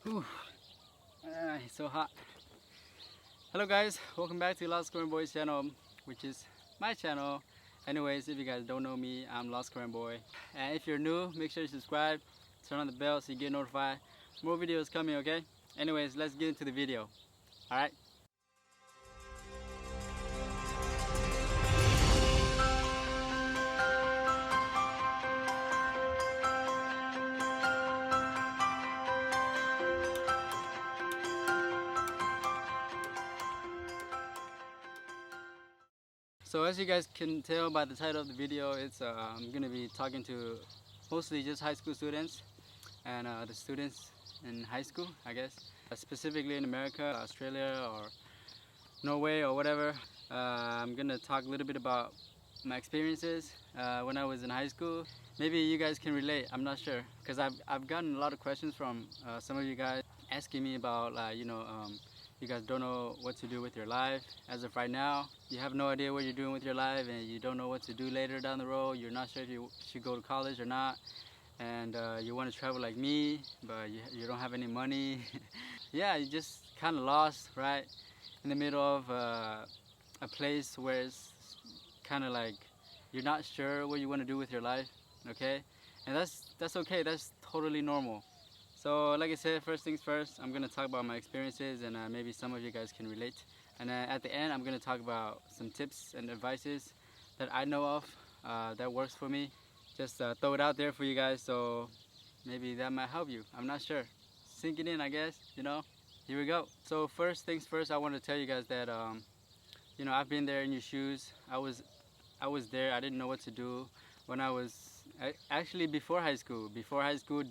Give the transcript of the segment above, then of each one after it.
Whew. It's so hot. Hello guys, welcome back to Lostkarenboy's channel, which is my channel. Anyways, if you guys don't know me, I'm Lostkarenboy. And if you're new, make sure you subscribe, turn on the bell so you get notified. More videos coming, okay? Anyways, let's get into the video. Alright? So as you guys can tell by the title of the video, I'm going to be talking to mostly just high school students and the students in high school, I guess. Specifically in America, Australia, or Norway, or whatever. I'm going to talk a little bit about my experiences when I was in high school. Maybe you guys can relate, I'm not sure. Because I've gotten a lot of questions from some of you guys asking me about, you guys don't know what to do with your life as of right now. You have no idea what you're doing with your life, and you don't know what to do later down the road. You're not sure if you should go to college or not, and you want to travel like me, but you don't have any money. Yeah, you're just kind of lost, right? In the middle of a place where it's kind of like you're not sure what you want to do with your life, okay? And that's okay. That's totally normal. So like I said, first things first, I'm going to talk about my experiences, and maybe some of you guys can relate. And at the end, I'm going to talk about some tips and advices that I know of that works for me. Just throw it out there for you guys, so maybe that might help you. I'm not sure. Sink it in, I guess, you know. Here we go. So first things first, I want to tell you guys that, I've been there in your shoes. I was there. I didn't know what to do when I was actually before high school,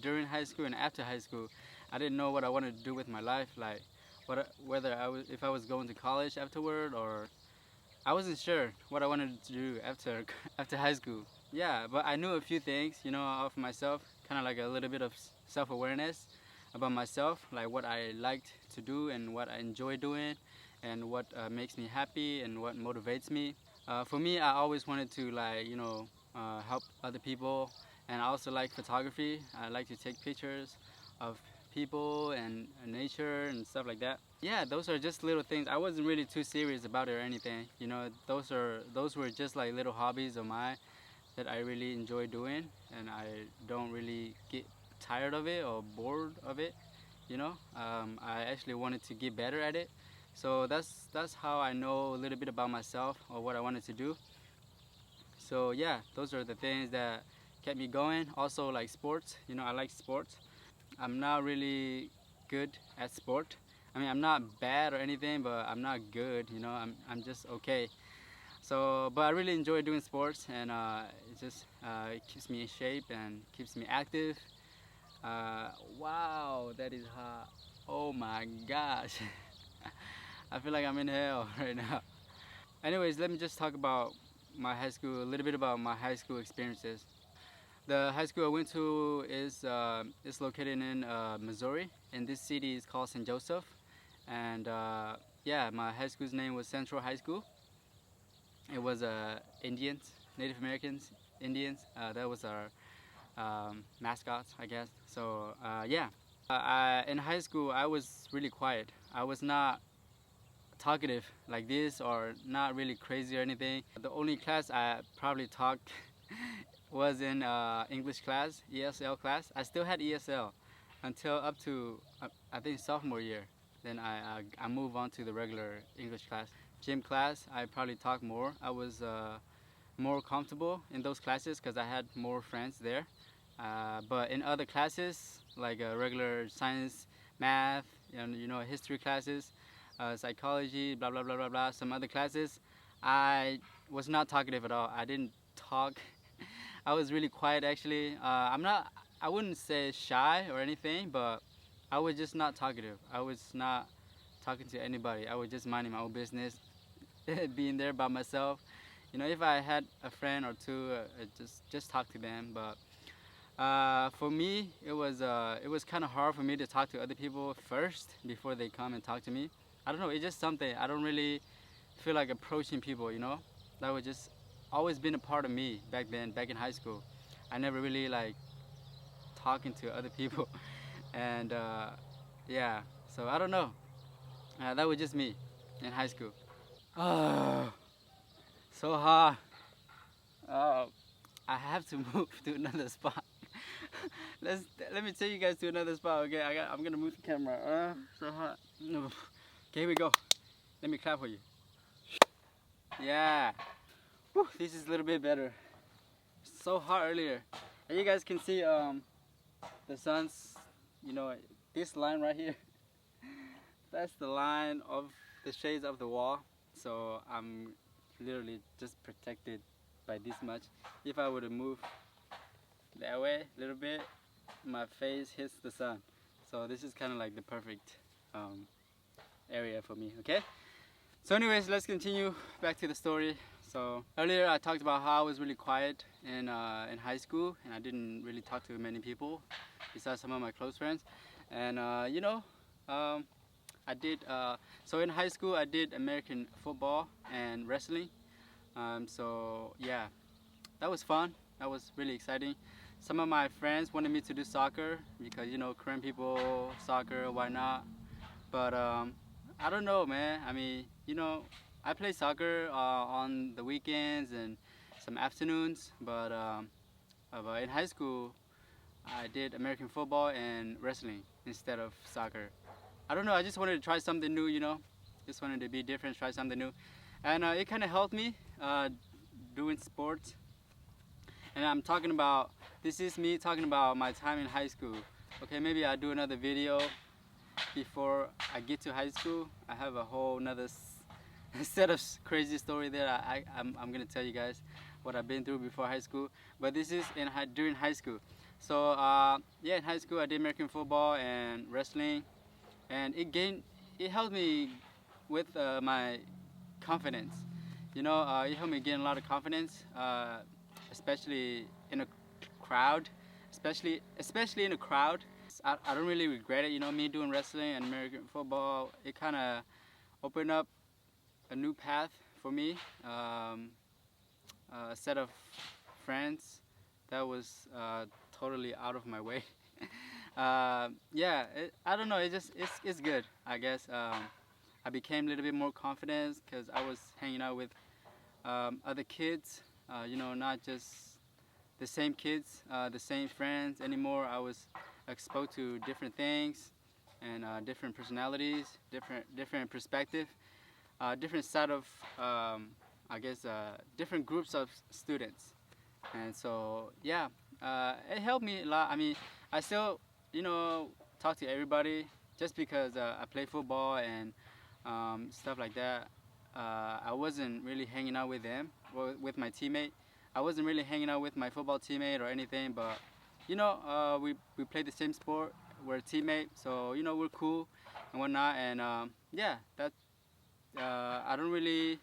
during high school, and after high school. I didn't know what I wanted to do with my life, like if I was going to college afterward, or I wasn't sure what I wanted to do after after high school. Yeah, but I knew a few things, of myself, kind of like a little bit of self-awareness about myself, like what I liked to do and what I enjoy doing, and what makes me happy and what motivates me. For me, I always wanted to help other people, and I also like photography. I like to take pictures of people and nature and stuff like that. Yeah, those are just little things. I wasn't really too serious about it or anything. Those were just like little hobbies of mine that I really enjoy doing, and I don't really get tired of it or bored of it. I actually wanted to get better at it. So that's how I know a little bit about myself or what I wanted to do. So yeah, those are the things that kept me going. Also like sports, I like sports. I'm not really good at sport. I mean, I'm not bad or anything, but I'm not good, I'm just okay. So, but I really enjoy doing sports, and it keeps me in shape and keeps me active. Wow, that is hot. Oh my gosh. I feel like I'm in hell right now. Anyways, let me just talk about a little bit about my high school experiences. The high school I went to is located in Missouri, and this city is called St. Joseph. And yeah, my high school's name was Central High School. It was Indians, Native Americans, Indians. That was our mascots, I guess. So yeah, in high school I was really quiet. I was not talkative like this, or not really crazy or anything. The only class I probably talked was in English class, ESL class. I still had ESL until up to I think sophomore year. Then I moved on to the regular English class. Gym class, I probably talked more. I was more comfortable in those classes because I had more friends there. But in other classes, like regular science, math, history classes, psychology, blah blah blah blah blah, some other classes, I was not talkative at all. I didn't talk. I was really quiet actually. I wouldn't say shy or anything, but I was just not talkative. I was not talking to anybody. I was just minding my own business, being there by myself. If I had a friend or two, just talk to them. But for me, it was kind of hard for me to talk to other people first before they come and talk to me. I don't know. It's just something. I don't really feel like approaching people. That was just always been a part of me back then, back in high school. I never really like talking to other people, and Yeah. So I don't know. That was just me in high school. Oh, so hot. Oh, I have to move to another spot. Let's Let me take you guys to another spot. Okay, I'm gonna move the camera. So hot. Okay, here we go. Let me clap for you. Yeah. Whew, this is a little bit better. So hot earlier, and you guys can see the sun's, you know, this line right here. That's the line of the shades of the wall. So I'm literally just protected by this much. If I were to move that way a little bit, my face hits the sun. So this is kind of like the perfect um, area for me. Okay. So anyways, let's continue back to the story. So earlier I talked about how I was really quiet in high school, and I didn't really talk to many people besides some of my close friends. And um, I did. So in high school I did American football and wrestling. So yeah, that was fun. That was really exciting. Some of my friends wanted me to do soccer because, you know, Korean people, soccer, why not? But I don't know, man. I mean, you know, I play soccer on the weekends and some afternoons, but in high school I did American football and wrestling instead of soccer. I don't know. I just wanted to try something new, you know. Just wanted to be different, try something new, and it kind of helped me doing sports. And I'm talking about, this is me talking about my time in high school. Okay, maybe I'll do another video before I get to high school. I have a whole nother set of crazy story there. I'm gonna tell you guys what I've been through before high school. But this is during high school. So yeah, in high school I did American football and wrestling, and it helped me with my confidence. You know, it helped me gain a lot of confidence, especially in a crowd, especially in a crowd. I don't really regret it. You know, me doing wrestling and American football, it kind of opened up a new path for me. A set of friends that was totally out of my way. Yeah, I don't know. It's good. I guess I became a little bit more confident because I was hanging out with other kids. You know, not just the same kids, the same friends anymore. I was exposed to different things and different personalities, different perspective, different set of I guess different groups of students. And so yeah, it helped me a lot. I mean, I still, you know, talk to everybody just because I play football and stuff like that. I wasn't really hanging out with them or with my teammate. I wasn't really hanging out with my football teammate or anything, but you know, we play the same sport. We're a teammate, so you know we're cool and whatnot. And yeah, that I don't really,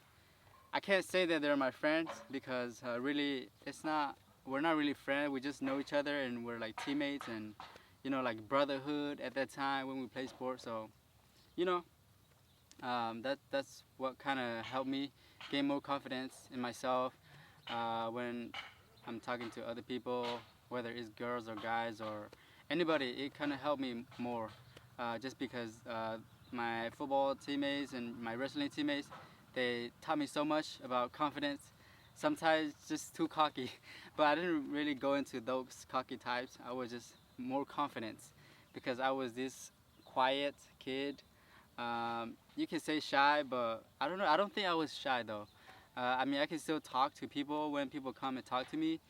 I can't say that they're my friends because really it's not. We're not really friends. We just know each other and we're like teammates and, you know, like brotherhood at that time when we play sports. So you know, that's what kind of helped me gain more confidence in myself when I'm talking to other people, whether it's girls or guys or anybody. It kind of helped me more, just because my football teammates and my wrestling teammates, they taught me so much about confidence. Sometimes just too cocky, but I didn't really go into those cocky types. I was just more confident because I was this quiet kid. You can say shy, but I don't know. I don't think I was shy though. I mean, I can still talk to people when people come and talk to me,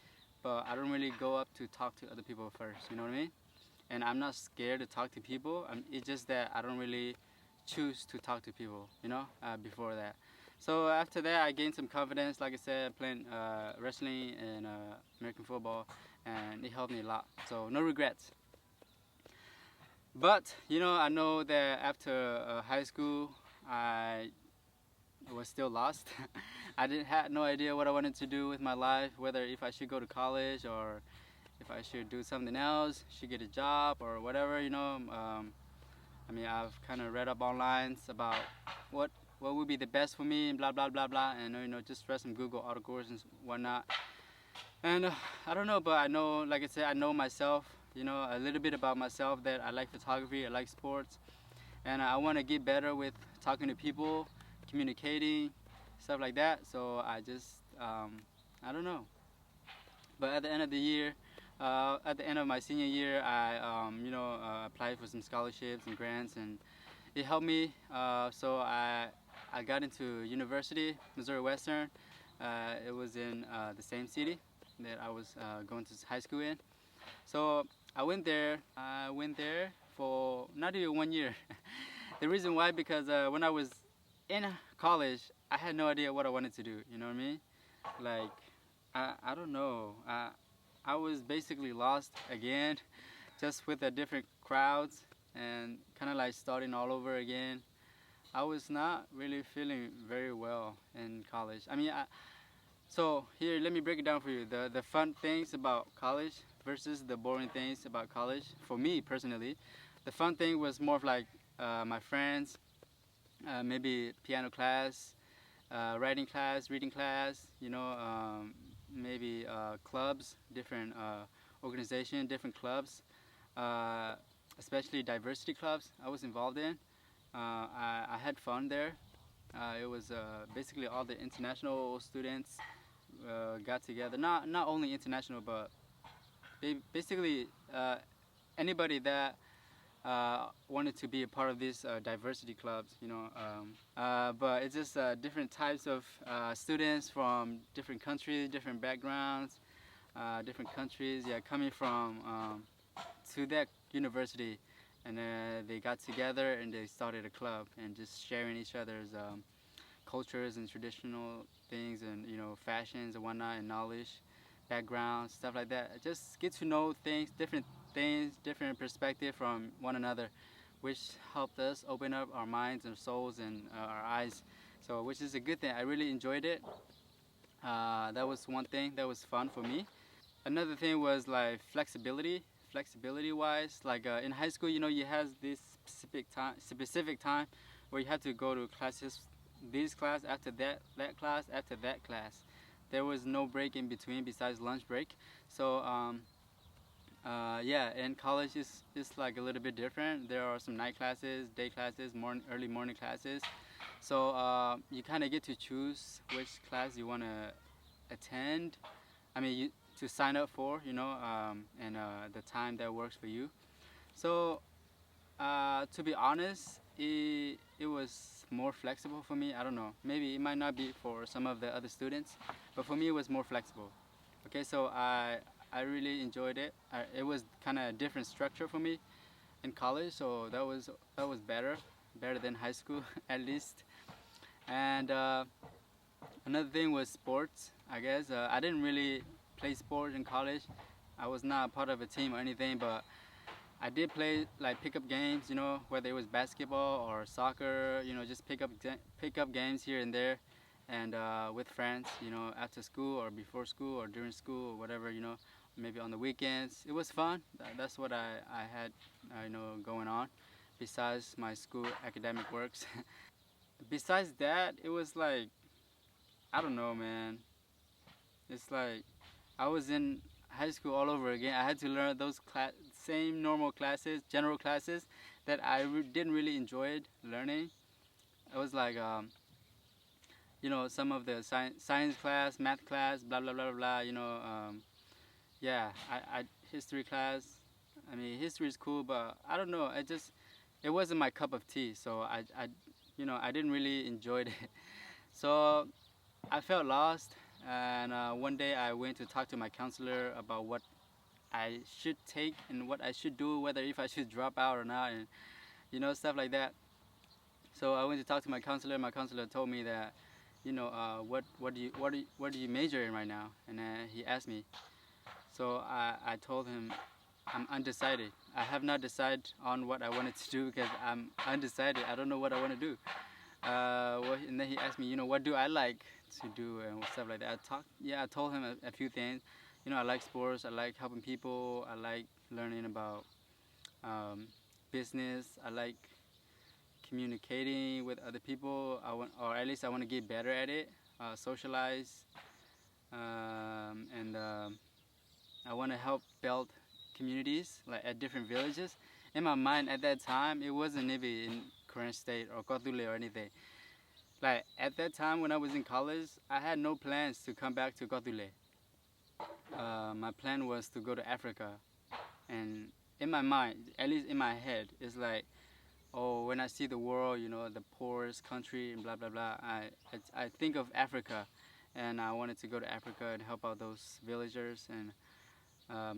but I don't really go up to talk to other people first. You know what I mean? And I'm not scared to talk to people. It's just that I don't really choose to talk to people. You know, before that. So after that, I gained some confidence. Like I said, playing wrestling and American football, and it helped me a lot. So no regrets. But you know, I know that after high school, I was still lost. I didn't had no idea what I wanted to do with my life, whether if I should go to college or if I should do something else, should get a job or whatever. You know, I mean, I've kind of read up online about what what would be the best for me and blah blah blah blah, and you know, just read some Google articles and whatnot. And I don't know, but I know, like I said, I know myself a little bit about myself, that I like photography, I like sports, and I want to get better with talking to people, communicating, stuff like that. So I just, I don't know. But at the end of the year, at the end of my senior year, I, applied for some scholarships and grants, and it helped me. So I got into university, Missouri Western. It was in the same city that I was going to high school in. So I went there. I went there for not even 1 year. The reason why, because when I was in college, I had no idea what I wanted to do. You know what I mean? Like, I don't know. I was basically lost again, just with the different crowds and kind of like starting all over again. I was not really feeling very well in college. I mean, so here, let me break it down for you. The fun things about college versus the boring things about college. For me personally, the fun thing was more of like my friends, maybe piano class, writing class, reading class. Maybe clubs, different organization, different clubs, uh, especially diversity clubs. I was involved in. I had fun there. It was basically all the international students got together. Not only international, but basically anybody that wanted to be a part of these diversity clubs. But it's just different types of students from different countries, different backgrounds, different countries. Yeah, coming from to that university, and they got together and they started a club and just sharing each other's cultures and traditional things, and fashions and whatnot, and knowledge, background, stuff like that. Just get to know things, different perspective from one another, which helped us open up our minds and souls and our eyes. So, which is a good thing. I really enjoyed it. That was one thing that was fun for me. Another thing was like flexibility. Flexibility wise, like in high school, you have this specific time where you had to go to classes, this class after that class after that class. There was no break in between besides lunch break. So yeah, in college it's like a little bit different. There are some night classes, day classes, early morning classes. So you kind of get to choose which class you want to attend. I mean, to sign up for, and the time that works for you. So to be honest, it was more flexible for me. I don't know. Maybe it might not be for some of the other students, but for me it was more flexible. Okay, so I really enjoyed it. It was kind of a different structure for me in college, so that was better than high school at least. And another thing was sports. I guess I didn't really play sports in college. I was not part of a team or anything, but I did play like pickup games, whether it was basketball or soccer, just pick up games here and there, and with friends, after school or before school or during school or whatever, maybe on the weekends. It was fun. That's what I had, going on, besides my school academic works. Besides that, it was like, I don't know, man. It's like I was in high school all over again. I had to learn those same normal classes, general classes that I didn't really enjoy learning. It was like, some of the science class, math class, blah blah blah blah. Yeah, history class. I mean, history is cool, but I don't know. It wasn't my cup of tea. So I didn't really enjoy it. So I felt lost, and one day I went to talk to my counselor about what I should take and what I should do, whether if I should drop out or not, and stuff like that. So I went to talk to my counselor. My counselor told me that, what do you major in right now? And he asked me. So I told him I'm undecided. I have not decided on what I wanted to do because I'm undecided. I don't know what I want to do. And then he asked me, what do I like to do and stuff like that. I told him a few things. I like sports. I like helping people. I like learning about business. I like communicating with other people. Or at least I want to get better at it. Socialize, and I want to help build communities, like at different villages. In my mind at that time, it wasn't even in Korean State or Kotule or anything. Like at that time when I was in college, I had no plans to come back to Kotule. My plan was to go to Africa, and in my mind, at least in my head, it's like, oh, when I see the world, the poorest country and blah blah blah, I think of Africa, and I wanted to go to Africa and help out those villagers and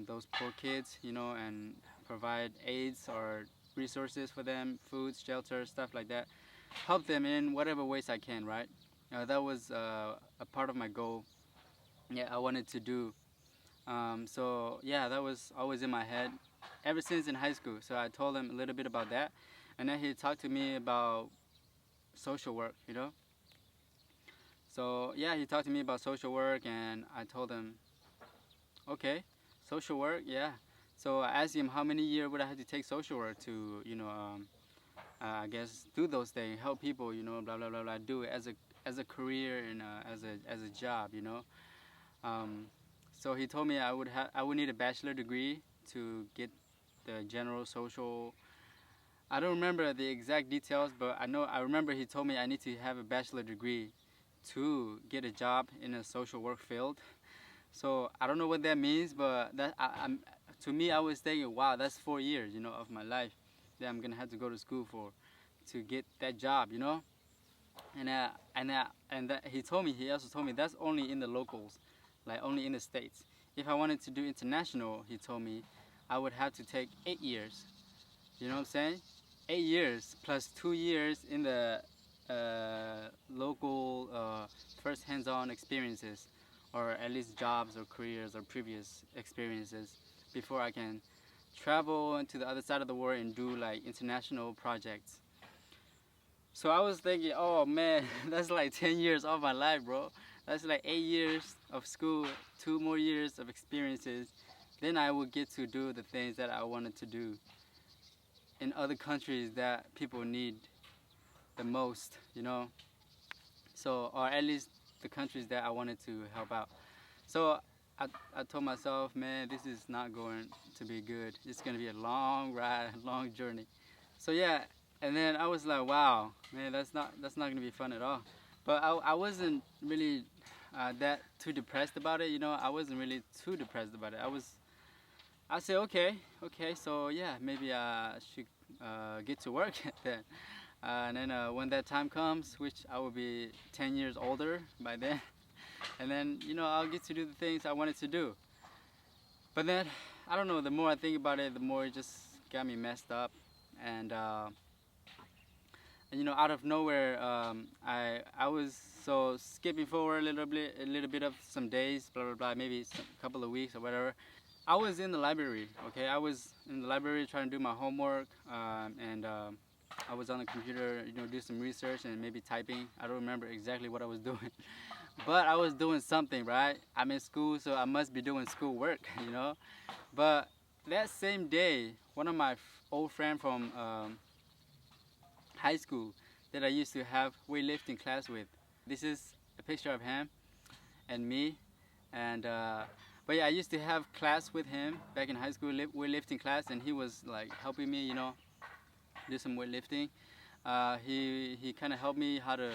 those poor kids, and provide aids or resources for them, food, shelter, stuff like that. Help them in whatever ways I can, right? That was a part of my goal. Yeah, I wanted to do. So yeah, that was always in my head ever since in high school. So I told him a little bit about that, and then he talked to me about social work. So yeah, he talked to me about social work, and I told him, okay, social work, yeah. So I asked him how many years would I have to take social work to, I guess do those things, help people, blah blah blah blah, do it as a career and as a job. Um, so he told me I would need a bachelor degree to get the general social. I don't remember the exact details, but I remember he told me I need to have a bachelor degree to get a job in a social work field. So I don't know what that means, but to me I was thinking, wow, that's 4 years, of my life that I'm gonna have to go to school for to get that job. He also told me that's only in the locals, like only in the states. If I wanted to do international, he told me I would have to take 8 years. You know what I'm saying? 8 years plus 2 years in the local first hands-on experiences, or at least jobs or careers or previous experiences before I can travel into the other side of the world and do like international projects. So I was thinking, oh man, that's like 10 years of my life, bro. That's like 8 years of school, 2 more years of experiences. Then I would get to do the things that I wanted to do in other countries that people need the most. So, or at least the countries that I wanted to help out. So I told myself, man, this is not going to be good. It's going to be a long ride, a long journey. So yeah, and then I was like, wow, man, that's not going to be fun at all. But I wasn't really that too depressed about it. I wasn't really too depressed about it. I said, okay, so yeah, maybe I should get to work then. And then when that time comes, which I will be 10 years older by then, and then I'll get to do the things I wanted to do. But then I don't know. The more I think about it, the more it just got me messed up, and out of nowhere, I was so skipping forward a little bit of some days, blah blah blah, maybe a couple of weeks or whatever. I was in the library. Okay, I was in the library trying to do my homework, and I was on the computer, do some research and maybe typing. I don't remember exactly what I was doing, but I was doing something, right? I'm in school, so I must be doing school work. But that same day, one of my old friend from high school that I used to have weightlifting class with. This is a picture of him and me, and but yeah, I used to have class with him back in high school, weightlifting class, and he was like helping me, do some weightlifting. He kind of helped me how to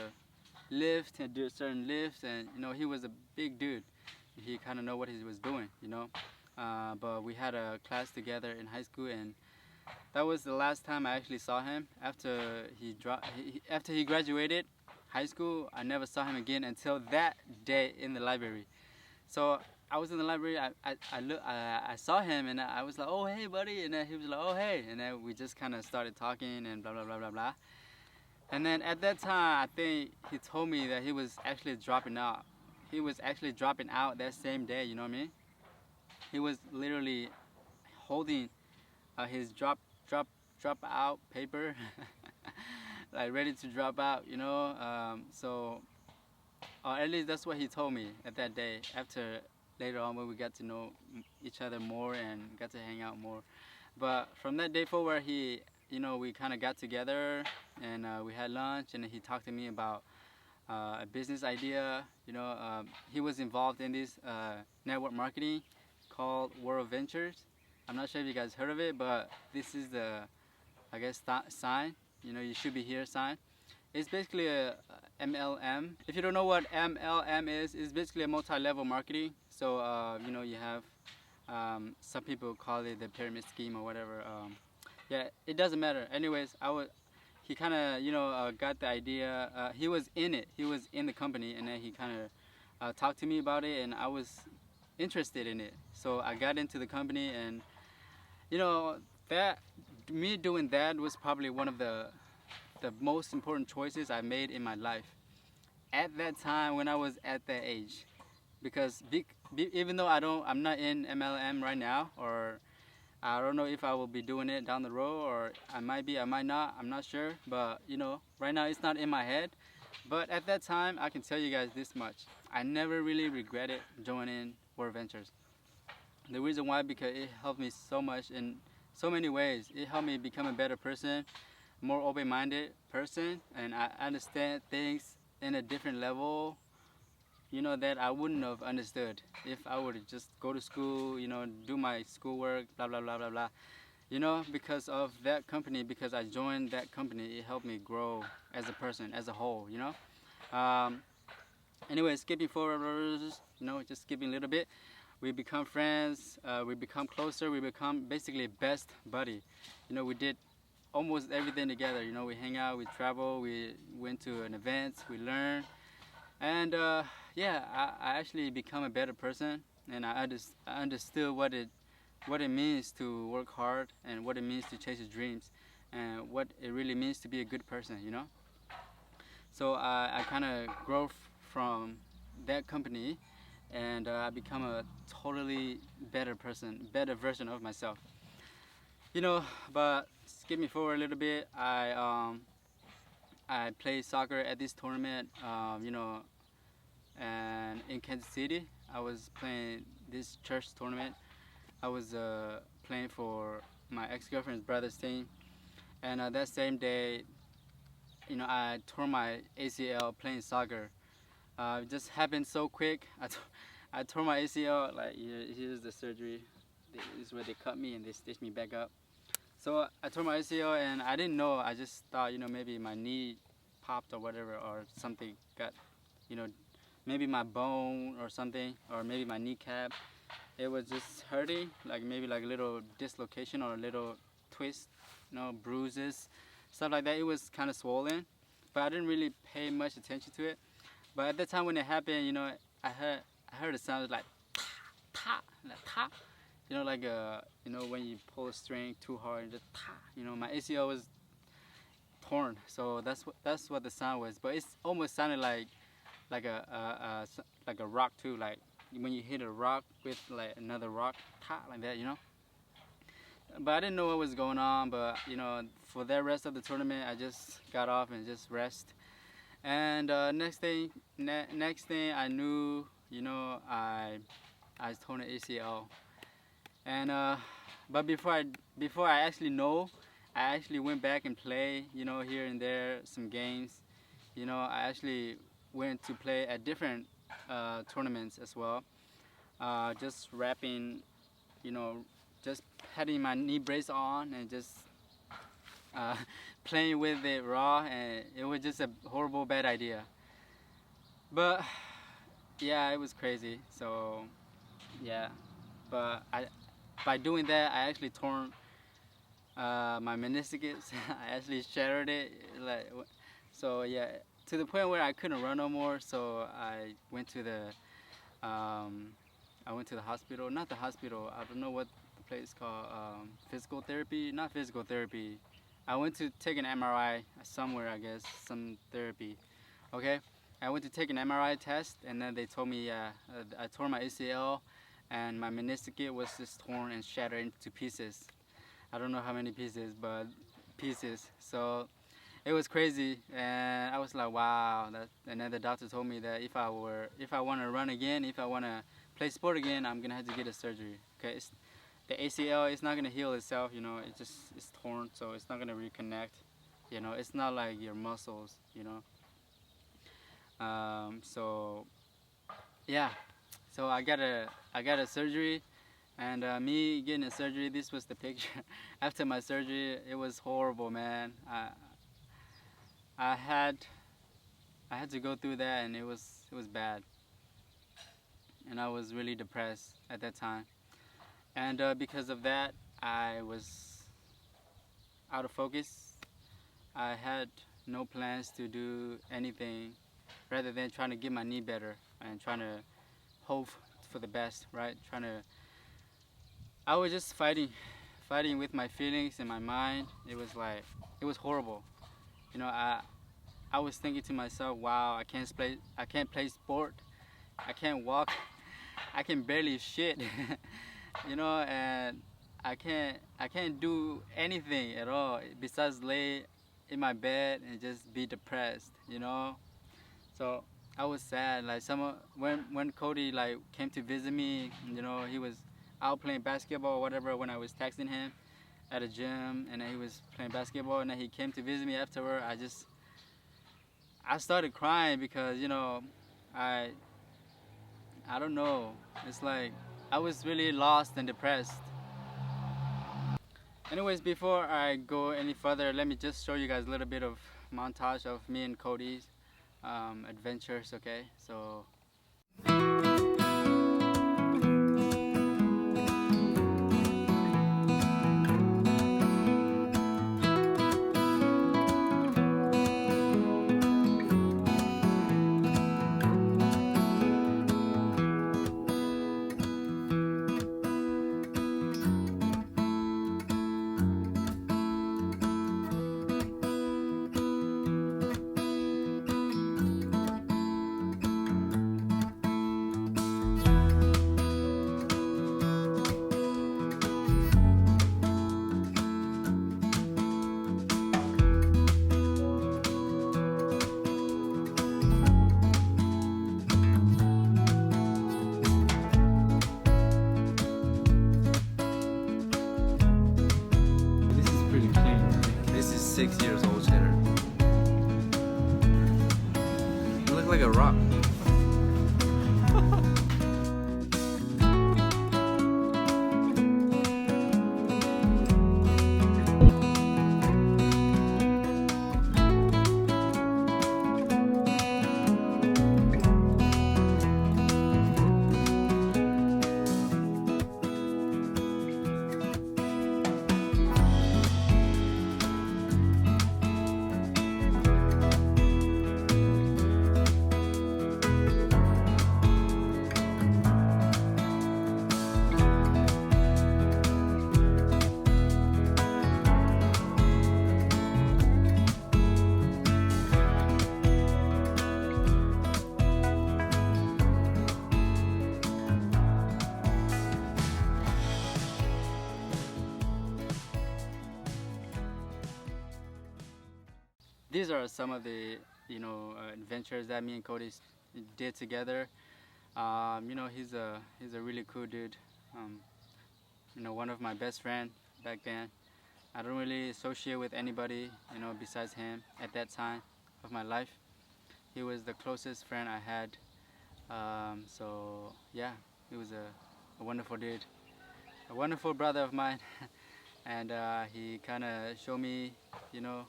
lift and do certain lifts, and he was a big dude. He kind of know what he was doing. But we had a class together in high school, and that was the last time I actually saw him after after he graduated high school. I never saw him again until that day in the library. So I was in the library. I saw him, and I was like, "Oh hey, buddy," and then he was like, "Oh hey," and then we just kind of started talking and blah blah blah blah blah. And then at that time, I think he told me that he was actually dropping out. He was actually dropping out that same day. You know what I mean? He was literally holding his drop out paper, like ready to drop out. So at least that's what he told me at that day. After later on, when we got to know each other more and got to hang out more. But from that day forward, we kind of got together and we had lunch, and he talked to me about a business idea. He was involved in this network marketing called World Ventures. I'm not sure if you guys heard of it, but this is the, I guess, sign. You know, you should be here sign. It's basically a MLM. If you don't know what MLM is, it's basically a multi-level marketing. So you know, you have some people call it the pyramid scheme or whatever. Yeah, it doesn't matter. Anyways, he kind of, you know, got the idea. He was in it. He was in the company, and then he kind of talked to me about it, and I was interested in it. So I got into the company, and you know, that me doing that was probably one of the most important choices I made in my life at that time when I was at that age. Because even though I'm not in MLM right now, or I don't know if I will be doing it down the road, or I might be, I might not, I'm not sure. But you know, right now it's not in my head. But at that time, I can tell you guys this much: I never really regretted joining World Ventures. The reason why, because it helped me so much in so many ways. It helped me become a better person, more open-minded person, and I understand things in a different level, you know, that I wouldn't have understood if I would just go to school, you know, do my schoolwork, blah blah blah blah blah. You know, because of that company, because I joined that company, it helped me grow as a person, as a whole. You know. Anyway, skipping forward, you know, just skipping a little bit. We become friends. We become closer. We become basically best buddy. You know, we did almost everything together. You know, we hang out, we travel, we went to an event, we learned, and yeah, I actually become a better person, and I understood what it means to work hard, and what it means to chase your dreams, and what it really means to be a good person. You know, so I kind of grow from that company, and I become a totally better person, better version of myself. You know, but skipping forward a little bit, I played soccer at this tournament. You know, and in Kansas City, I was playing this church tournament. I was playing for my ex-girlfriend's brother's team, and that same day, you know, I tore my ACL playing soccer. It just happened so quick. I tore my ACL. Like, here's the surgery. This is where they cut me and they stitched me back up. So I tore my ACL, and I didn't know. I just thought, you know, maybe my knee popped or whatever, or something got, you know, maybe my bone or something, or maybe my kneecap. It was just hurting, like maybe like a little dislocation or a little twist, you know, bruises, stuff like that. It was kind of swollen, but I didn't really pay much attention to it. But at the time when it happened, you know, I heard a sound like ta, like ta, you know, like you know, when you pull a string too hard, and just ta, you know, my ACL was torn. So that's what the sound was. But it almost sounded like like a rock too, like when you hit a rock with like another rock, ta, like that, you know. But I didn't know what was going on. But you know, for the rest of the tournament, I just got off and just rest. And next thing I knew, you know, I torn an ACL. And but before I actually know, I actually went back and play, you know, here and there some games. You know, I actually went to play at different tournaments as well. Just wrapping, you know, just having my knee brace on and just uh, playing with it raw, and it was just a horrible bad idea. But yeah, it was crazy. So yeah, but by doing that, I actually torn my meniscus. I actually shattered it. Like, so yeah, to the point where I couldn't run no more. So um, I went to the hospital. Not the hospital. I don't know what the place called. Physical therapy. Not physical therapy. I went to take an MRI somewhere. I guess some therapy. Okay. I went to take an MRI test, and then they told me I tore my ACL, and my meniscus was just torn and shattered into pieces. I don't know how many pieces, but pieces. So it was crazy, and I was like, wow. And then the doctor told me that if I want to run again, if I want to play sport again, I'm gonna have to get a surgery. Okay, the ACL is not gonna heal itself. You know, it's torn, so it's not gonna reconnect. You know, it's not like your muscles. You know. So yeah, so I got a surgery, And me getting a surgery, this was the picture. After my surgery, it was horrible, man. I had I had to go through that, and it was bad, and I was really depressed at that time. And because of that, I was out of focus. I had no plans to do anything rather than trying to get my knee better and trying to hope for the best, right? I was just fighting with my feelings and my mind. It was like, it was horrible. You know, I was thinking to myself, wow, I can't play sport, I can't walk, I can barely shit, you know, and I can't do anything at all besides lay in my bed and just be depressed, you know. So I was sad. Like when Cody like came to visit me, you know, he was out playing basketball or whatever when I was texting him at a gym, and then he was playing basketball, and then he came to visit me afterward. I started crying because, you know, I I don't know. It's like I was really lost and depressed. Anyways, before I go any further, let me just show you guys a little bit of montage of me and Cody's adventures. Okay, so. This is pretty clean. This is 6 years old cheddar. You look like a rock. These are some of the, you know, adventures that me and Cody did together. You know, he's a really cool dude. Um, you know, one of my best friend back then. I don't really associate with anybody, you know, besides him at that time of my life. He was the closest friend I had. So yeah, he was a wonderful dude, a wonderful brother of mine, and he kind of showed me, you know,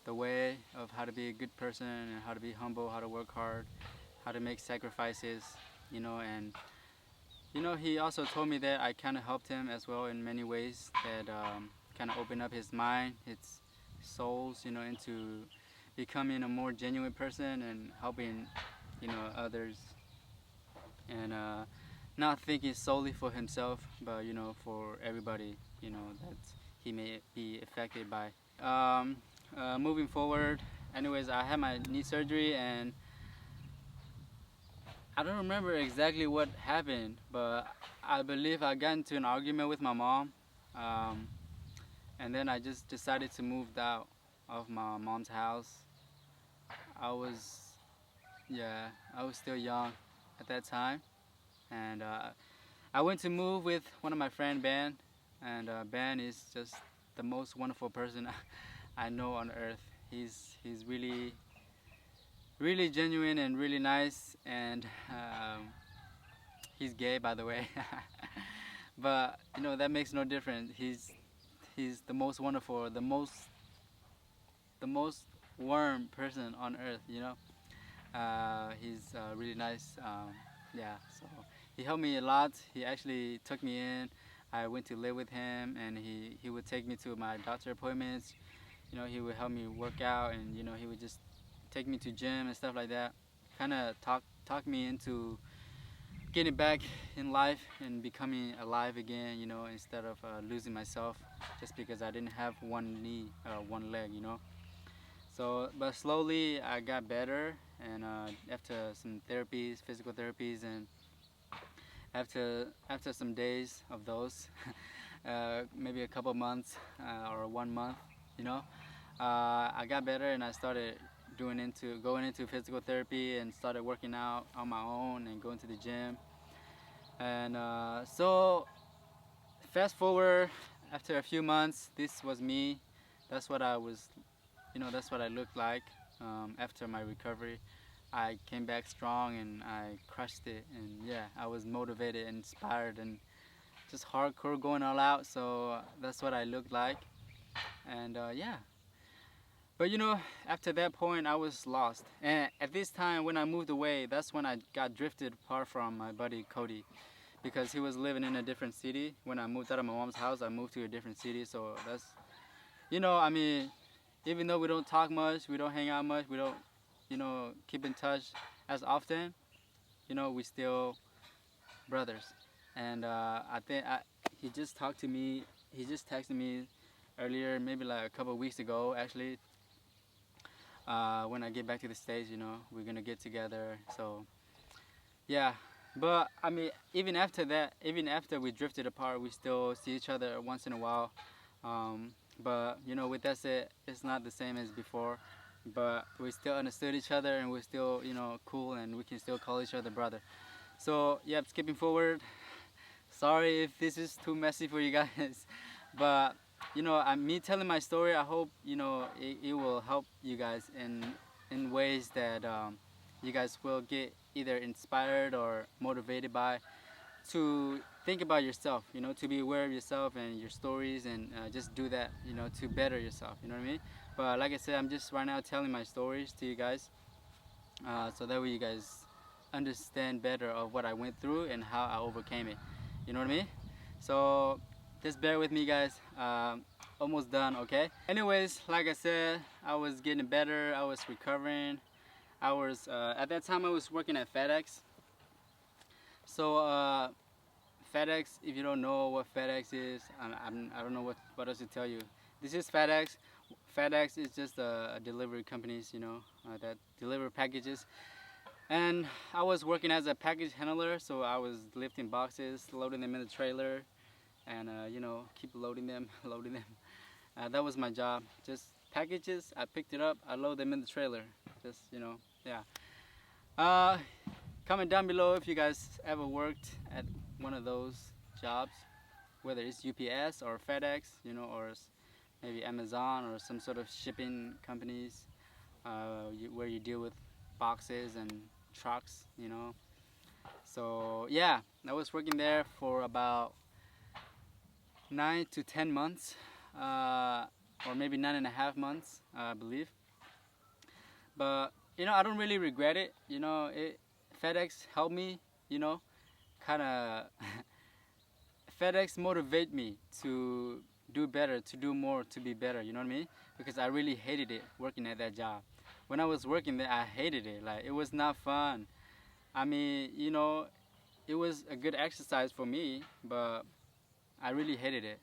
the way of how to be a good person and how to be humble, how to work hard, how to make sacrifices, you know. And you know, he also told me that I kind of helped him as well in many ways, that kind of opened up his mind, his souls, you know, into becoming a more genuine person and helping, you know, others, and not thinking solely for himself, but, you know, for everybody, you know, that he may be affected by. Moving forward, anyways, I had my knee surgery, and I don't remember exactly what happened, but I believe I got into an argument with my mom, um, and then I just decided to move out of my mom's house. I was, yeah, I was still young at that time, and I went to move with one of my friend Ben, and Ben is just the most wonderful person I know on earth. He's really genuine and really nice, and he's gay, by the way. But you know that makes no difference. He's the most wonderful, the most warm person on earth. You know, he's really nice. Yeah, so he helped me a lot. He actually took me in. I went to live with him, and he would take me to my doctor appointments. You know, he would help me work out, and you know, he would just take me to gym and stuff like that. Kind of talk me into getting back in life and becoming alive again. You know, instead of losing myself just because I didn't have one knee, one leg. You know. So, but slowly I got better, and after some therapies, physical therapies, and after some days of those, maybe a couple months or 1 month, you know, I got better and I started going into physical therapy and started working out on my own and going to the gym. And so fast forward after a few months, this was me. That's what I was, you know, that's what I looked like after my recovery. I came back strong and I crushed it. And yeah, I was motivated, inspired, and just hardcore going all out. So that's what I looked like. And yeah, but you know, after that point, I was lost. And at this time, when I moved away, that's when I got drifted apart from my buddy Cody, because he was living in a different city. When I moved out of my mom's house, I moved to a different city. So that's, you know, I mean, even though we don't talk much, we don't hang out much, we don't, you know, keep in touch as often, you know, we still brothers. And I think he just talked to me. He just texted me earlier, maybe like a couple of weeks ago, actually. When I get back to the States, you know, we're gonna get together. So yeah, but I mean, even after that, even after we drifted apart, we still see each other once in a while. But you know, with that said, it's not the same as before. But we still understood each other, and we're still, you know, cool, and we can still call each other brother. So yeah, skipping forward. Sorry if this is too messy for you guys, but you know, me telling my story. I hope you know it will help you guys in ways that you guys will get either inspired or motivated by, to think about yourself, you know, to be aware of yourself and your stories, and just do that, you know, to better yourself. You know what I mean? But like I said, I'm just right now telling my stories to you guys, so that way you guys understand better of what I went through and how I overcame it. You know what I mean? So just bear with me, guys. Almost done, okay? Anyways, like I said, I was getting better. I was recovering. I was at that time I was working at FedEx. So FedEx, if you don't know what FedEx is, I don't know what else to tell you. This is FedEx. FedEx is just a delivery companies, you know, that deliver packages. And I was working as a package handler, so I was lifting boxes, loading them in the trailer, and you know, keep loading them, loading them. That was my job. Just packages, I picked it up, I load them in the trailer. Just, you know, yeah. Uh, Comment down below if you guys ever worked at one of those jobs, whether it's UPS or FedEx, you know, or maybe Amazon or some sort of shipping companies, where you deal with boxes and trucks, you know. So yeah, I was working there for about 9 to 10 months, or maybe 9.5 months, I believe. But you know, I don't really regret it. You know, FedEx helped me. You know, kind of FedEx motivate me to do better, to do more, to be better. You know what I mean? Because I really hated it working at that job. When I was working there, I hated it. Like, it was not fun. I mean, you know, it was a good exercise for me, but I really hated it.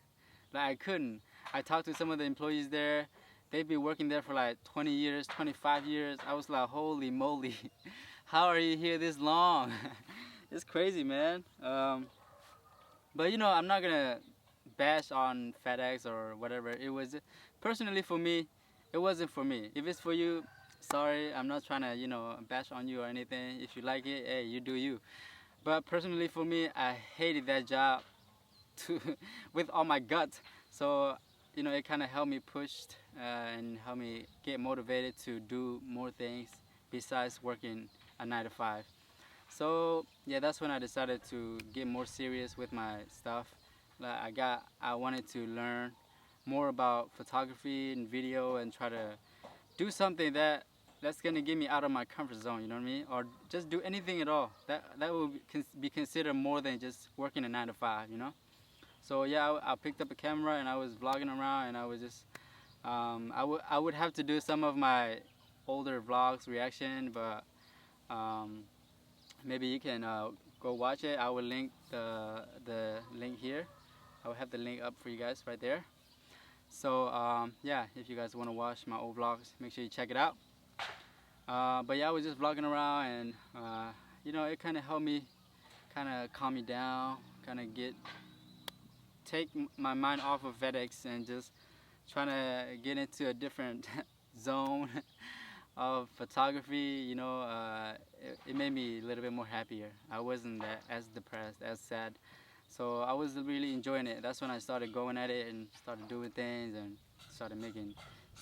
Like, I couldn't. I talked to some of the employees there. They'd be working there for like 20 years, 25 years. I was like, holy moly, how are you here this long? It's crazy, man. But you know, I'm not gonna bash on FedEx or whatever. It was, personally for me, it wasn't for me. If it's for you, sorry, I'm not trying to, you know, bash on you or anything. If you like it, hey, you do you. But personally for me, I hated that job to with all my guts. So you know, it kind of helped me push, and helped me get motivated to do more things besides working a 9 to 5. So yeah, that's when I decided to get more serious with my stuff. I wanted to learn more about photography and video and try to do something that's gonna get me out of my comfort zone. You know what I mean? Or just do anything at all. That will be considered more than just working a 9 to 5. You know? So yeah, I picked up a camera and I was vlogging around and I was just I would have to do some of my older vlogs reaction, but um, maybe you can go watch it. I will link the link here. I will have the link up for you guys right there. So yeah, if you guys want to watch my old vlogs, make sure you check it out. But yeah, I was just vlogging around, and you know, it kind of helped me, kind of calm me down, kind of take my mind off of FedEx and just trying to get into a different zone of photography. You know, it made me a little bit more happier. I wasn't that as depressed, as sad. So I was really enjoying it. That's when I started going at it and started doing things and started making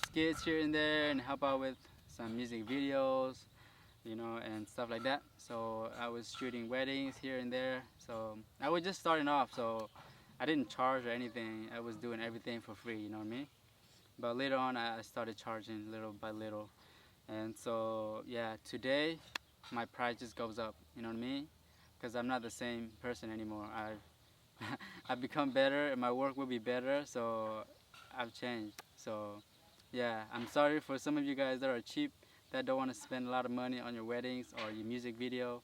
skits here and there and help out with some music videos, you know, and stuff like that. So I was shooting weddings here and there. So I was just starting off. So I didn't charge or anything. I was doing everything for free, you know what I mean? But later on, I started charging little by little. And so, yeah, today my price just goes up, you know what I mean? Because I'm not the same person anymore. I've become better and my work will be better, so I've changed. So, yeah, I'm sorry for some of you guys that are cheap, that don't want to spend a lot of money on your weddings or your music video.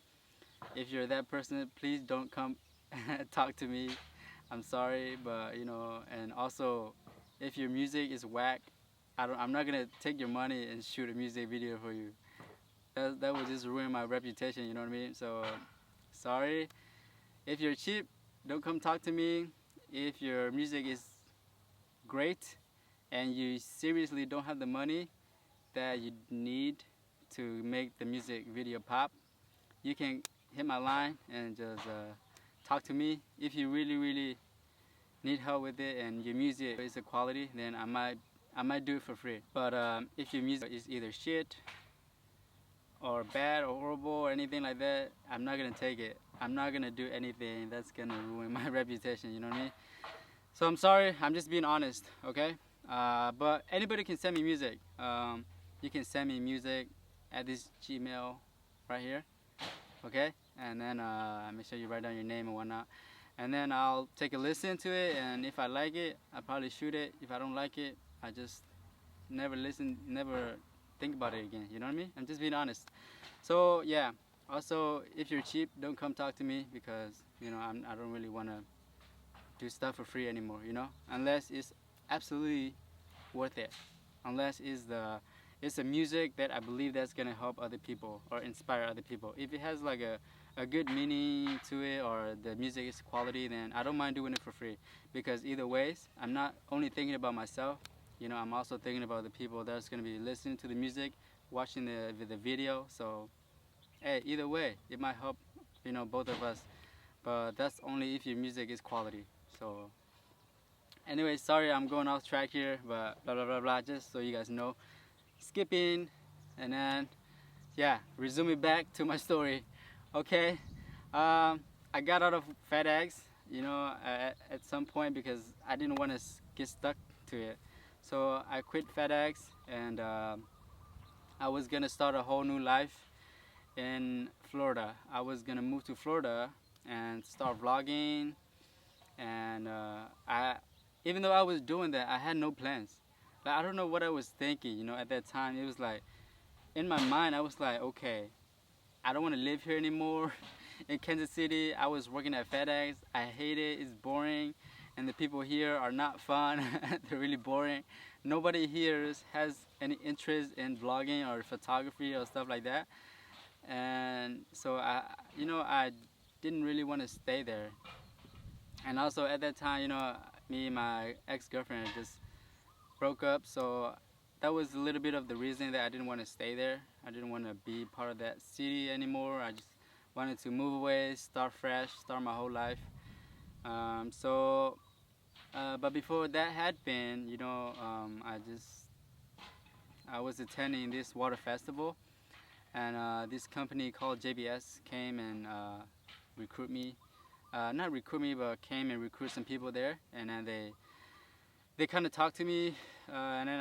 If you're that person, please don't come talk to me. I'm sorry, but you know, and also, if your music is whack, I'm not gonna take your money and shoot a music video for you. That would just ruin my reputation. You know what I mean? So, sorry. If you're cheap, don't come talk to me. If your music is great and you seriously don't have the money that you need to make the music video pop, you can hit my line and just talk to me. If you really need help with it and your music is a quality, then I might do it for free. But if your music is either shit or bad or horrible or anything like that, I'm not gonna take it. I'm not gonna do anything that's gonna ruin my reputation. You know what I mean? So I'm sorry. I'm just being honest. Okay. But anybody can send me music. You can send me music at this Gmail right here. Okay. And then make sure you write down your name and whatnot. And then I'll take a listen to it, and if I like it, I'll probably shoot it. If I don't like it, I just never think about it again. You know what I mean? I'm just being honest. So yeah. Also, if you're cheap, don't come talk to me, because you know I don't really want to do stuff for free anymore. You know, unless it's absolutely worth it. Unless it's a music that I believe that's gonna help other people or inspire other people. If it has like a good meaning to it, or the music is quality, then I don't mind doing it for free. Because either ways, I'm not only thinking about myself. You know, I'm also thinking about the people that's gonna be listening to the music, watching the video. So hey, either way, it might help, you know, both of us. But that's only if your music is quality. So anyway, sorry I'm going off track here, but blah blah blah blah. Just so you guys know, skipping, and then yeah, resuming back to my story. Okay, I got out of FedEx, you know, at some point, because I didn't want to get stuck to it. So I quit FedEx, and I was gonna start a whole new life in Florida. I was gonna move to Florida and start vlogging, and even though I was doing that, I had no plans. Like, I don't know what I was thinking, you know, at that time. It was like, in my mind, I was like, okay, I don't want to live here anymore. In Kansas City, I was working at FedEx. I hate it. It's boring, and the people here are not fun. They're really boring. Nobody here has any interest in vlogging or photography or stuff like that. And so I didn't really want to stay there. And also at that time, you know, me and my ex-girlfriend just broke up. So that was a little bit of the reason that I didn't want to stay there. I didn't want to be part of that city anymore. I just wanted to move away, start fresh, start my whole life. But before that happened, you know, I was attending this water festival, and this company called JBS came and recruit me. not recruit me, but came and recruit some people there, and then they kind of talked to me, and then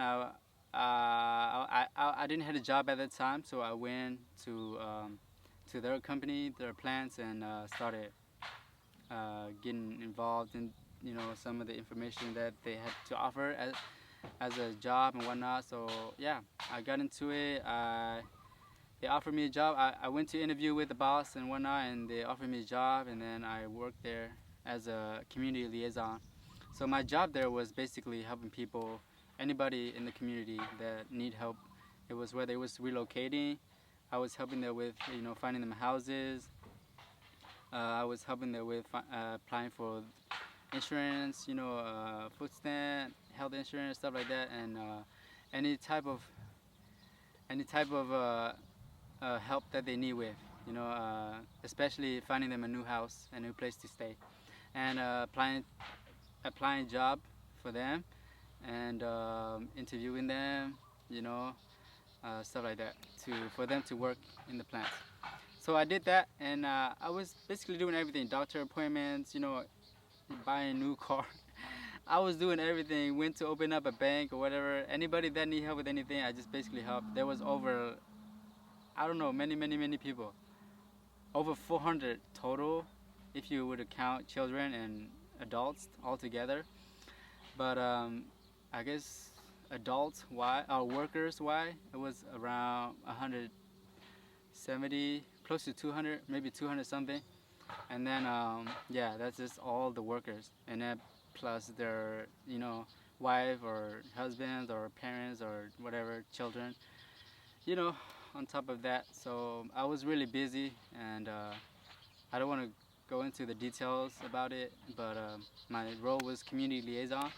I didn't have a job at that time, so I went to their company, their plants, and started getting involved in some of the information that they had to offer as a job and whatnot. So yeah, I got into it. They offered me a job. I went to interview with the boss and whatnot, and they offered me a job, and then I worked there as a community liaison. So my job there was basically helping people, anybody in the community that need help. It was whether it was relocating, I was helping them with finding them houses. I was helping them with applying for insurance, food stamp, health insurance, stuff like that, and any type of any type of help that they need with, especially finding them a new house, a new place to stay, and applying job for them, and interviewing them, stuff like that, for them to work in the plants. So I did that, and I was basically doing everything: doctor appointments, buying a new car. I was doing everything. Went to open up a bank or whatever. Anybody that need help with anything, I just basically helped. There was over, I don't know, many people. Over 400 total, if you were to count children and adults all together. But I guess adults why or workers why it was around 170, close to 200, maybe 200 something. And then yeah, that's just all the workers, and then plus their wife or husbands or parents or whatever children, you know on top of that. So I was really busy, and I don't want to go into the details about it, but my role was community liaison,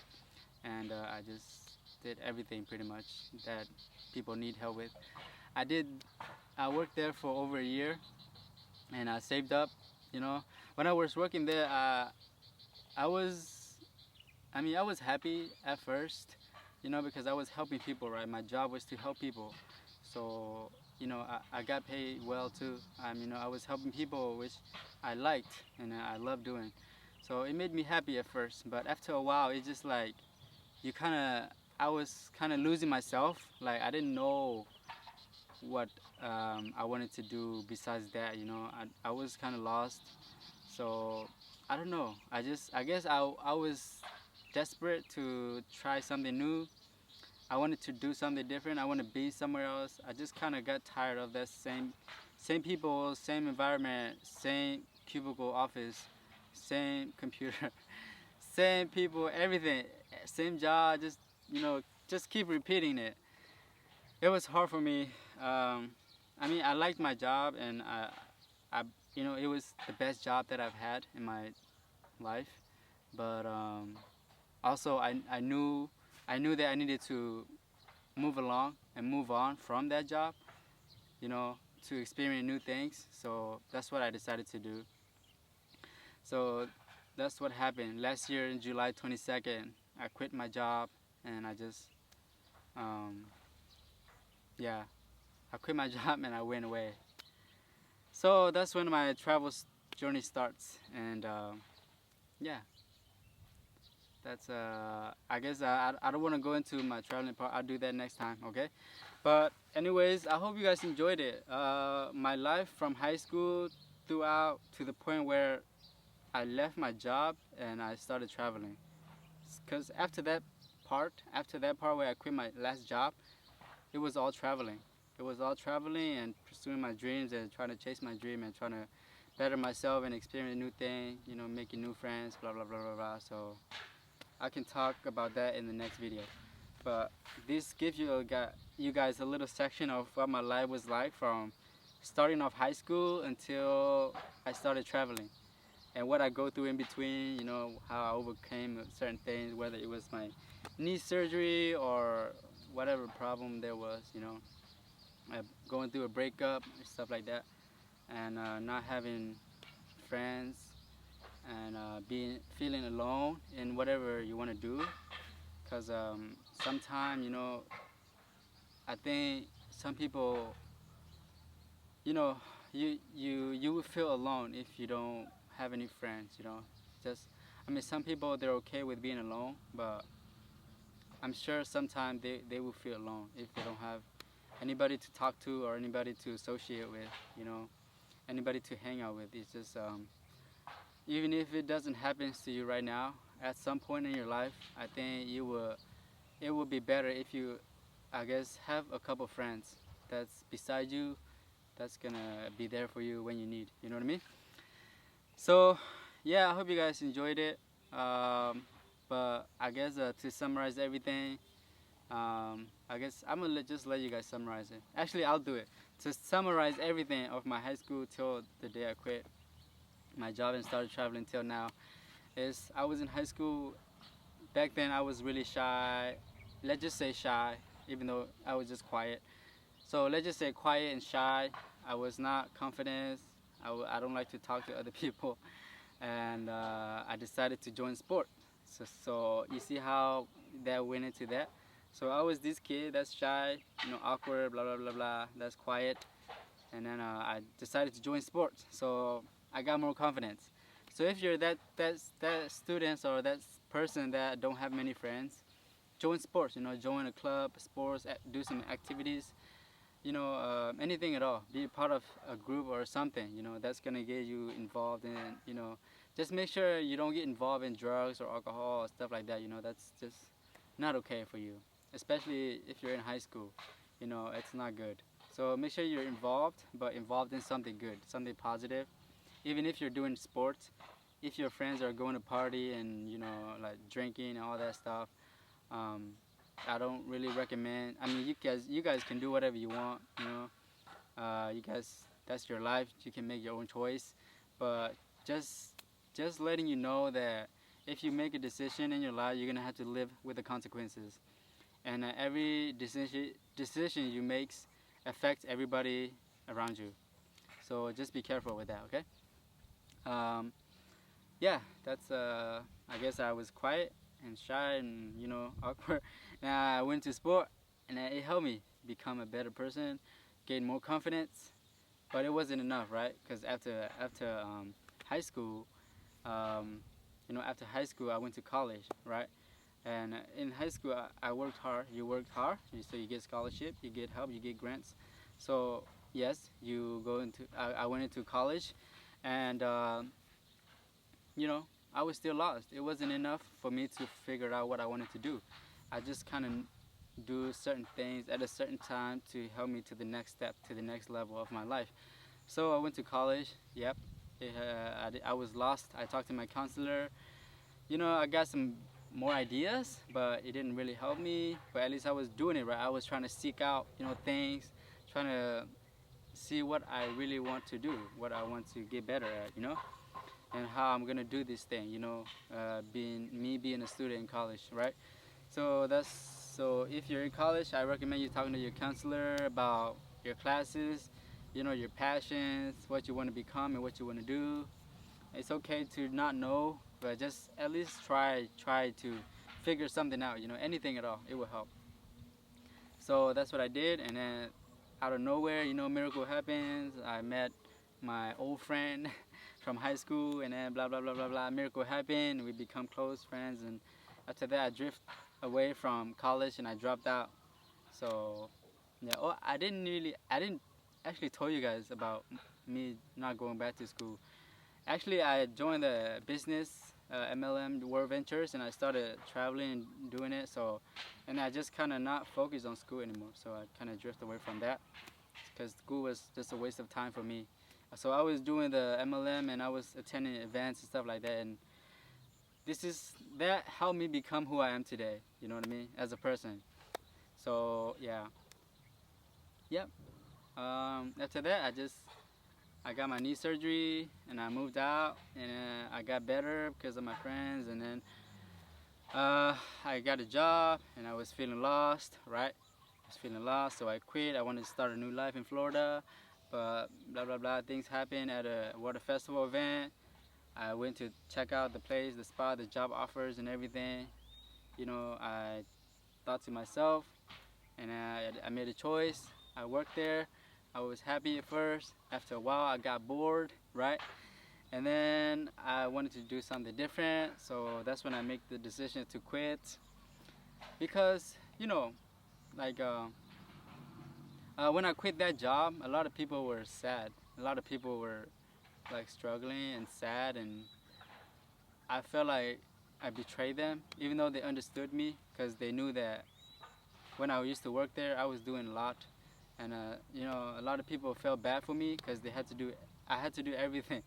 and I just did everything pretty much that people need help with. I did. I worked there for over a year, and I saved up. When I was working there, I was, I was happy at first, because I was helping people, right? My job was to help people, so I got paid well too. I was helping people, which I liked and I loved doing. So it made me happy at first, but after a while, it's just like you kind of, I was kind of losing myself. Like I didn't know what I wanted to do besides that. I was kind of lost. So I don't know. I guess I was desperate to try something new. I wanted to do something different. I want to be somewhere else. I just kind of got tired of that same people, same environment, same cubicle office, same computer, same people, everything, same job. Just keep repeating it. It was hard for me. I liked my job, and I, it was the best job that I've had in my life. But also, I knew that I needed to move along and move on from that job, to experience new things. So that's what I decided to do. So that's what happened. Last year, in July 22nd, I quit my job, and I just, um, yeah, I quit my job and I went away. So that's when my travel journey starts, and yeah, that's I guess I don't want to go into my traveling part. I'll do that next time, okay? But anyways, I hope you guys enjoyed it. My life from high school throughout to the point where I left my job and I started traveling. Cause after that part where I quit my last job, it was all traveling. It was all traveling and pursuing my dreams and trying to chase my dream and trying to better myself and experience new things, making new friends, blah blah blah blah blah. So I can talk about that in the next video. But this gives you guys a little section of what my life was like from starting off high school until I started traveling, and what I go through in between, how I overcame certain things, whether it was my knee surgery or whatever problem there was, going through a breakup, stuff like that, and not having friends, and feeling alone in whatever you want to do. Because sometimes, I think some people, you will feel alone if you don't have any friends, you know. Just, I mean, some people they're okay with being alone, but I'm sure sometimes they will feel alone if they don't have anybody to talk to or anybody to associate with, you know, anybody to hang out with. It's just even if it doesn't happen to you right now, at some point in your life, I think you will. It would be better if you, I guess, have a couple friends that's beside you, that's gonna be there for you when you need. You know what I mean? So, yeah, I hope you guys enjoyed it. But I guess to summarize everything, I guess I'm gonna just let you guys summarize it. Actually, I'll do it. To summarize everything of my high school till the day I quit my job and started traveling till now, is I was in high school. Back then, I was really shy. Let's just say shy, even though I was just quiet. So let's just say quiet and shy. I was not confident. I don't like to talk to other people, and I decided to join sport. So you see how that went into that. So I was this kid that's shy, you know, awkward, blah blah blah blah. That's quiet, and then I decided to join sports. So I got more confidence. So if you're that student or that person that don't have many friends, join sports. You know, join a club, sports, do some activities. You know, anything at all. Be part of a group or something. You know, that's gonna get you involved in. You know, just make sure you don't get involved in drugs or alcohol or stuff like that. You know, that's just not okay for you, especially if you're in high school. You know, it's not good. So make sure you're involved, but involved in something good, something positive. Even if you're doing sports, if your friends are going to party and you know like drinking and all that stuff, um, I don't really recommend. I mean, you guys can do whatever you want. You know, you guys, that's your life. You can make your own choice, but just just letting you know that if you make a decision in your life, you're gonna have to live with the consequences, and every decision you make affects everybody around you. So just be careful with that. Okay. Um, yeah, that's I guess I was quiet and shy and you know awkward. And I went to sport, and it helped me become a better person, gain more confidence. But it wasn't enough, right? Because after high school, um, you know, after high school, I went to college, right? And in high school, I worked hard. You worked hard, so you get scholarship, you get help, you get grants. So yes, you go into. I went into college, and you know, I was still lost. It wasn't enough for me to figure out what I wanted to do. I just kind of do certain things at a certain time to help me to the next step, to the next level of my life. So I went to college. Yep, I was lost. I talked to my counselor. You know, I got some more ideas, but it didn't really help me. But at least I was doing it right. I was trying to seek out, you know, things, trying to see what I really want to do, what I want to get better at, you know, and how I'm gonna do this thing, you know, being a student in college, right? So that's so if you're in college, I recommend you talking to your counselor about your classes, you know, your passions, what you want to become and what you want to do. It's okay to not know, but just at least try to figure something out, you know, anything at all. It will help. So that's what I did, and then out of nowhere, you know, miracle happens. I met my old friend from high school, and then blah blah blah blah blah. Miracle happened. We become close friends, and after that, I drift away from college and I dropped out. So yeah. Oh, I didn't actually tell you guys about me not going back to school. Actually, I joined the business MLM World Ventures, and I started traveling and doing it. So, and I just kind of not focused on school anymore. So I kind of drift away from that because school was just a waste of time for me. So I was doing the MLM and I was attending events and stuff like that. And this is that helped me become who I am today. You know what I mean, as a person. So yeah, yep. After that, I got my knee surgery and I moved out and I got better because of my friends and then I got a job and I was feeling lost, right? I was feeling lost, so I quit. I wanted to start a new life in Florida, but blah blah blah. Things happened at a water festival event. I went to check out the place, the spot, the job offers, and everything. You know, I thought to myself, and I made a choice. I worked there. I was happy at first. After a while, I got bored, right? And then I wanted to do something different, so that's when I make the decision to quit. Because like when I quit that job, a lot of people were sad. A lot of people were like struggling and sad, and I felt like I betrayed them, even though they understood me, because they knew that when I used to work there, I was doing a lot, and a lot of people felt bad for me because I had to do everything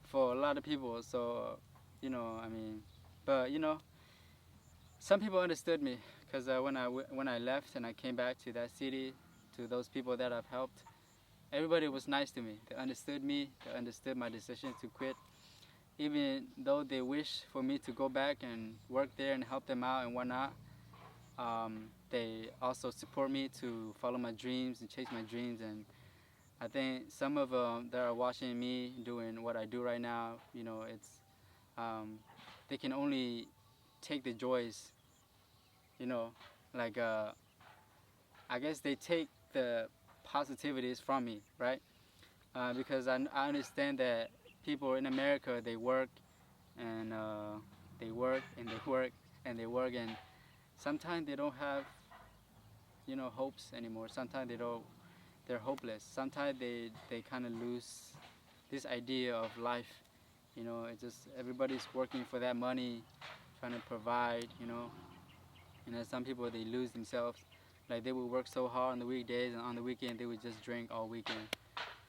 for a lot of people. So, I mean, but some people understood me because when I left and I came back to that city, to those people that I've helped, everybody was nice to me. They understood me. They understood my decision to quit, even though they wish for me to go back and work there and help them out and whatnot. They also support me to follow my dreams and chase my dreams. And I think some of them that are watching me doing what I do right now, it's they can only take the joys, like I guess they take the positivities from me, right? Because I understand that people in America, they work and they work and they work and they work, and sometimes they don't have hopes anymore. Sometimes they're hopeless. Sometimes they kind of lose this idea of life. It's just everybody's working for that money, trying to provide. And then some people, they lose themselves. Like they would work so hard on the weekdays, and on the weekend they would just drink all weekend.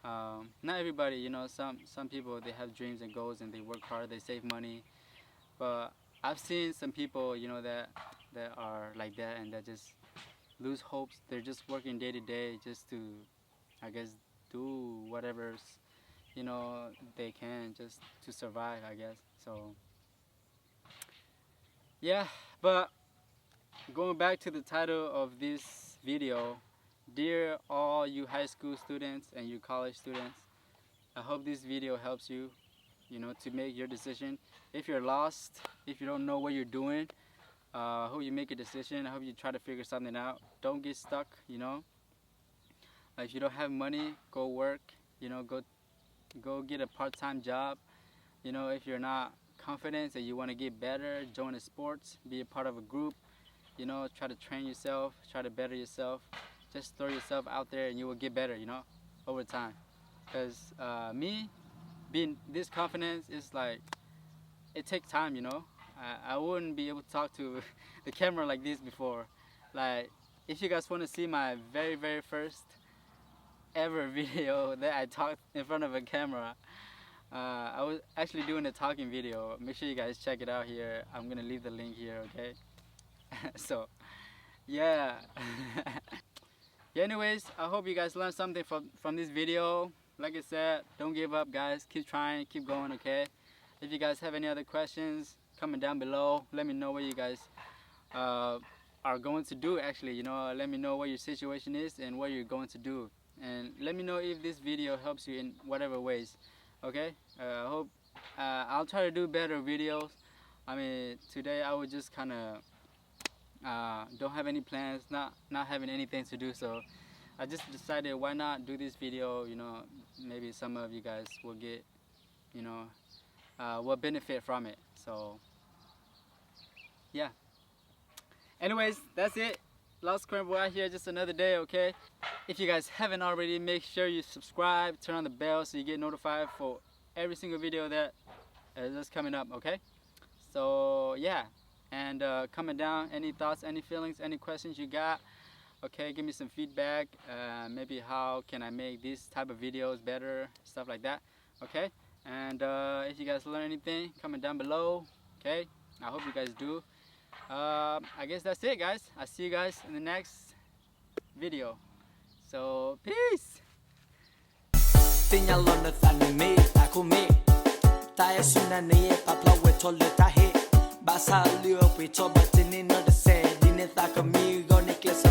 Not everybody, some people, they have dreams and goals and they work hard, they save money. But I've seen some people, that are like that, and that just lose hopes. They're just working day to day just to, I guess, do whatever's, they can just to survive, I guess. So, yeah, but going back to the title of this video, dear all you high school students and you college students, I hope this video helps you, to make your decision. If you're lost, if you don't know what you're doing, I hope you make a decision. I hope you try to figure something out. Don't get stuck, If you don't have money, go work, go get a part-time job. If you're not confident and you want to get better, join a sports, be a part of a group, try to train yourself, try to better yourself. Just throw yourself out there and you will get better, over time. Because me, being this confident, is like, it takes time, I wouldn't be able to talk to the camera like this before. Like, if you guys want to see my very, very first ever video that I talked in front of a camera, I was actually doing a talking video. Make sure you guys check it out here. I'm going to leave the link here, okay? So, yeah. Yeah, anyways, I hope you guys learned something from this video. Like I said, don't give up, guys. Keep trying, keep going, okay? If you guys have any other questions, comment down below. Let me know what you guys are going to do, actually. Let me know what your situation is and what you're going to do. And let me know if this video helps you in whatever ways, okay? I hope I'll try to do better videos. I mean, today I was just kind of don't have any plans, not having anything to do, so I just decided, why not do this video. Maybe some of you guys will get, will benefit from it. So yeah, anyways, that's it. Lostkarenboy out here, just another day, okay? If you guys haven't already, make sure you subscribe, turn on the bell so you get notified for every single video that is coming up, okay? So yeah, and comment down any thoughts, any feelings, any questions you got. Okay, give me some feedback. Maybe how can I make these type of videos better, stuff like that. Okay, and if you guys learn anything, comment down below. Okay, I hope you guys do. I guess that's it, guys. I'll see you guys in the next video. So peace. Basa liyo pi choba tini no de se dine ta conmigo ni que se